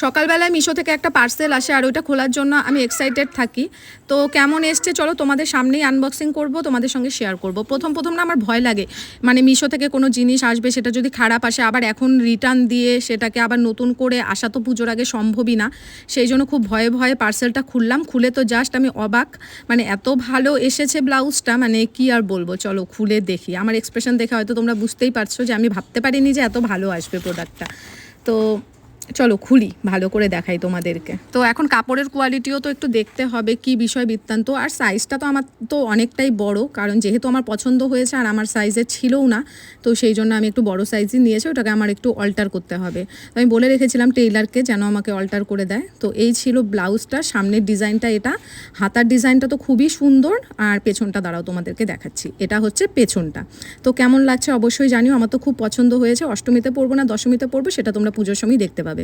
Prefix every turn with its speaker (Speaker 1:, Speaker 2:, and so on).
Speaker 1: সকালবেলায় মিশো থেকে একটা পার্সেল আসে আর ওইটা খোলার জন্য আমি এক্সাইটেড থাকি। তো কেমন এসছে চলো তোমাদের সামনেই আনবক্সিং করব, তোমাদের সঙ্গে শেয়ার করব। প্রথম না আমার ভয় লাগে, মানে মিশো থেকে কোনো জিনিস আসবে সেটা যদি খারাপ আসে, আবার এখন রিটার্ন দিয়ে সেটাকে আবার নতুন করে আসা তো পুজোর আগে সম্ভবই না। সেই জন্য খুব ভয়ে ভয়ে পার্সেলটা খুললাম। খুলে তো জাস্ট আমি অবাক, মানে এত ভালো এসেছে ব্লাউজটা, মানে কি আর বলবো। চলো খুলে দেখি। আমার এক্সপ্রেশন দেখে হয়তো তোমরা বুঝতেই পারছো যে আমি ভাবতে পারিনি যে এত ভালো আসবে প্রোডাক্টটা। তো চলো খুলি, ভালো করে দেখাই তোমাদেরকে। তো এখন কাপড়ের কোয়ালিটিও তো একটু দেখতে হবে কি বিষয় বৃত্তান্ত। আর সাইজটা তো আমার তো অনেকটাই বড়, কারণ যেহেতু আমার পছন্দ হয়েছে আর আমার সাইজের ছিলও না, তো সেই জন্য আমি একটু বড় সাইজই নিয়েছি। ওটাকে আমার একটু অল্টার করতে হবে। তো আমি বলে রেখেছিলাম টেইলারকে যেন আমাকে অল্টার করে দেয়। তো এই ছিল ব্লাউজটা, সামনের ডিজাইনটা এটা। হাতার ডিজাইনটা তো খুবই সুন্দর। আর পেছনটা দাঁড়াও তোমাদেরকে দেখাচ্ছি, এটা হচ্ছে পেছনটা। তো কেমন লাগছে অবশ্যই জানিও, আমার তো খুব পছন্দ হয়েছে। অষ্টমীতে পরবো না দশমীতে পরবো সেটা তোমরা পুজোর সময় দেখতে পাবে।